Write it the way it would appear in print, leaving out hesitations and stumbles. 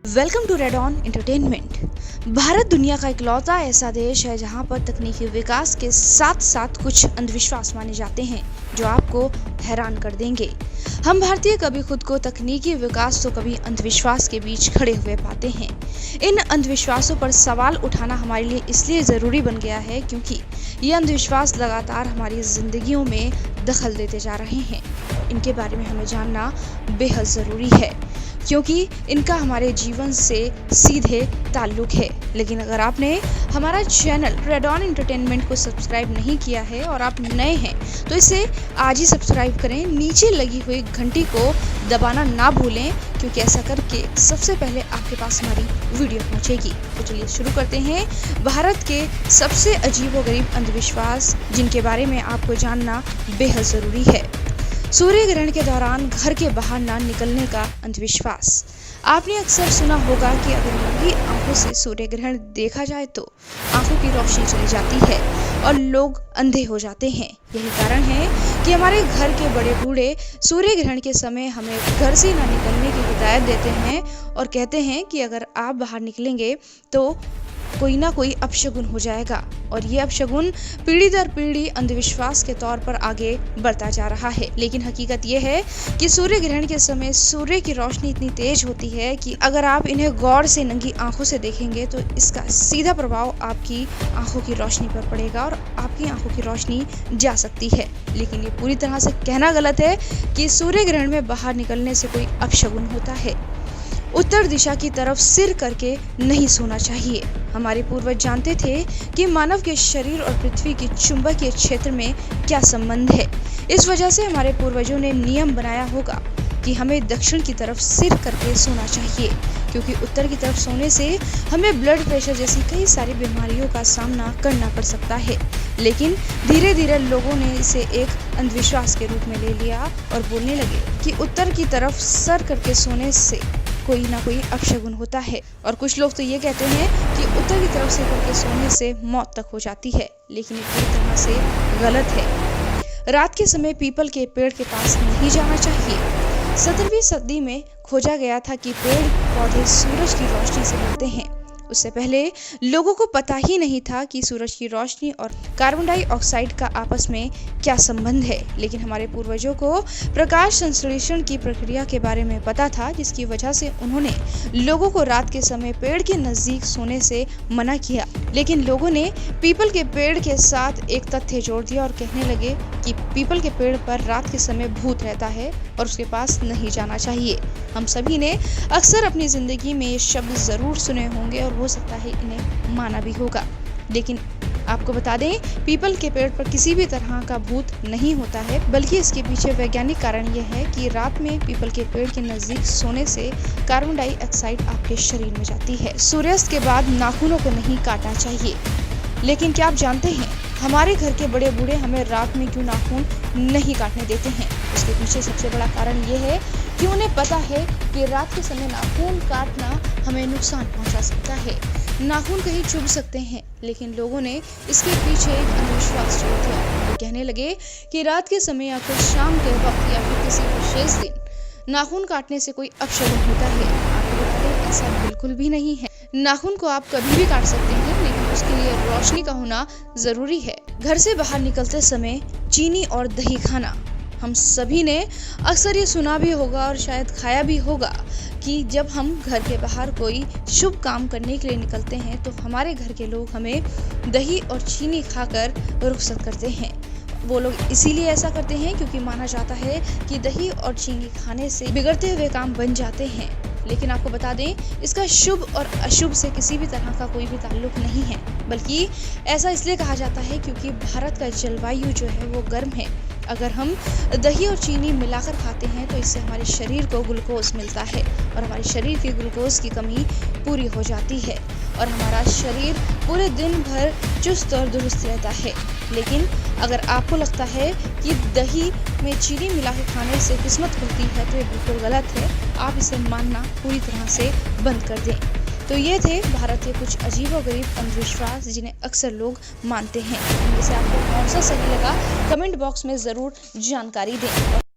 Welcome to Red On Entertainment. Bharat दुनिया का इकलौता ऐसा देश है जहां पर तकनीकी विकास के साथ साथ कुछ अंधविश्वास माने जाते हैं जो आपको हैरान कर देंगे। हम भारतीय कभी खुद को तकनीकी विकास तो कभी अंधविश्वास के बीच खड़े हुए पाते हैं। इन अंधविश्वासों पर सवाल उठाना हमारे लिए इसलिए ज़रूरी बन गया है क्योंकि ये अंधविश्वास लगातार हमारी जिंदगियों में दखल देते जा रहे हैं। इनके बारे में हमें जानना बेहद ज़रूरी है क्योंकि इनका हमारे जीवन से सीधे ताल्लुक है। लेकिन अगर आपने हमारा चैनल रेड ऑन एंटरटेनमेंट को सब्सक्राइब नहीं किया है और आप नए हैं तो इसे आज ही सब्सक्राइब करें। नीचे लगी हुई घंटी को दबाना ना भूलें क्योंकि ऐसा करके सबसे पहले आपके पास हमारी वीडियो पहुंचेगी। तो चलिए शुरू करते हैं भारत के सबसे अजीबोगरीब अंधविश्वास जिनके बारे में आपको जानना बेहद ज़रूरी है। सूर्य ग्रहण के दौरान घर के बाहर ना निकलने का अंधविश्वास। आपने अक्सर सुना होगा कि अगर नंगी आंखों से सूर्य ग्रहण देखा जाए तो आंखों की रोशनी चली जाती है और लोग अंधे हो जाते हैं। यही कारण है कि हमारे घर के बड़े बूढ़े सूर्य ग्रहण के समय हमें घर से ना निकलने की हिदायत देते हैं और कहते हैं कि अगर आप बाहर निकलेंगे तो कोई ना कोई अपशगुन हो जाएगा। और ये अपशगुन पीढ़ी दर पीढ़ी अंधविश्वास के तौर पर आगे बढ़ता जा रहा है। लेकिन हकीकत ये है कि सूर्य ग्रहण के समय सूर्य की रोशनी इतनी तेज होती है कि अगर आप इन्हें गौर से नंगी आंखों से देखेंगे तो इसका सीधा प्रभाव आपकी आंखों की रोशनी पर पड़ेगा और आपकी आंखों की रोशनी जा सकती है। लेकिन ये पूरी तरह से कहना गलत है कि सूर्य ग्रहण में बाहर निकलने से कोई अपशगुन होता है। उत्तर दिशा की तरफ सिर करके नहीं सोना चाहिए। हमारे पूर्वज जानते थे कि मानव के शरीर और पृथ्वी के चुंबकीय क्षेत्र में क्या संबंध है। इस वजह से हमारे पूर्वजों ने नियम बनाया होगा कि हमें दक्षिण की तरफ सिर करके सोना चाहिए क्योंकि उत्तर की तरफ सोने से हमें ब्लड प्रेशर जैसी कई सारी बीमारियों का सामना करना पड़ सकता है। लेकिन धीरे धीरे लोगों ने इसे एक अंधविश्वास के रूप में ले लिया और बोलने लगे कि उत्तर की तरफ सर करके सोने से कोई ना कोई अपशगुन होता है। और कुछ लोग तो ये कहते हैं कि उत्तर की तरफ से करके सोने से मौत तक हो जाती है। लेकिन ये पूरी तरह से गलत है। रात के समय पीपल के पेड़ के पास नहीं जाना चाहिए। 17वीं सदी में खोजा गया था कि पेड़ पौधे सूरज की रोशनी से मिलते हैं। उससे पहले लोगों को पता ही नहीं था कि सूरज की रोशनी और कार्बन डाइऑक्साइड का आपस में क्या संबंध है। लेकिन हमारे पूर्वजों को प्रकाश संश्लेषण की प्रक्रिया के बारे में पता था जिसकी वजह से उन्होंने लोगों को रात के समय पेड़ के नजदीक सोने से मना किया। लेकिन लोगों ने पीपल के पेड़ के साथ एक तथ्य जोड़ दिया और कहने लगे कि पीपल के पेड़ पर रात के समय भूत रहता है और उसके पास नहीं जाना चाहिए। हम सभी ने अक्सर अपनी जिंदगी में ये शब्द जरूर सुने होंगे और हो सकता है इन्हें माना भी होगा। लेकिन आपको बता दें पीपल के पेड़ पर किसी भी तरह का भूत नहीं होता है बल्कि इसके पीछे वैज्ञानिक कारण यह है कि रात में पीपल के पेड़ के नजदीक सोने से कार्बन डाइऑक्साइड आपके शरीर में जाती है। सूर्यास्त के बाद नाखूनों को नहीं काटना चाहिए। लेकिन क्या आप जानते हैं हमारे घर के बड़े बूढ़े हमें रात में क्यों नाखून नहीं काटने देते हैं? उसके पीछे सबसे बड़ा कारण ये है कि उन्हें पता है कि रात के समय नाखून काटना हमें नुकसान पहुंचा सकता है। नाखून कहीं चुभ सकते हैं। लेकिन लोगों ने इसके पीछे एक अंधविश्वास जोड़ दिया। वो कहने लगे कि रात के समय या फिर शाम के वक्त या फिर किसी विशेष दिन नाखून काटने से कोई अपशगुन होता है। आपको बता दें ऐसा बिल्कुल भी नहीं है। नाखून को आप कभी भी काट सकते हैं लेकिन उसके लिए रोशनी का होना जरूरी है। घर से बाहर निकलते समय चीनी और दही खाना। हम सभी ने अक्सर ये सुना भी होगा और शायद खाया भी होगा कि जब हम घर के बाहर कोई शुभ काम करने के लिए निकलते हैं तो हमारे घर के लोग हमें दही और चीनी खाकर रुखसत करते हैं। वो लोग इसीलिए ऐसा करते हैं क्योंकि माना जाता है कि दही और चीनी खाने से बिगड़ते हुए काम बन जाते हैं। लेकिन आपको बता दें इसका शुभ और अशुभ से किसी भी तरह का कोई भी ताल्लुक नहीं है बल्कि ऐसा इसलिए कहा जाता है क्योंकि भारत का जलवायु जो है वो गर्म है। अगर हम दही और चीनी मिलाकर खाते हैं तो इससे हमारे शरीर को ग्लूकोज मिलता है और हमारे शरीर की ग्लूकोज की कमी पूरी हो जाती है और हमारा शरीर पूरे दिन भर चुस्त और दुरुस्त रहता है। लेकिन अगर आपको लगता है कि दही में चीनी मिला के खाने से किस्मत खुलती है तो ये बिल्कुल गलत है। आप इसे मानना पूरी तरह से बंद कर दें। तो ये थे भारत के कुछ अजीबोगरीब अंधविश्वास जिन्हें अक्सर लोग मानते हैं। इनमें से आपको कौन सा सही लगा कमेंट बॉक्स में ज़रूर जानकारी दें।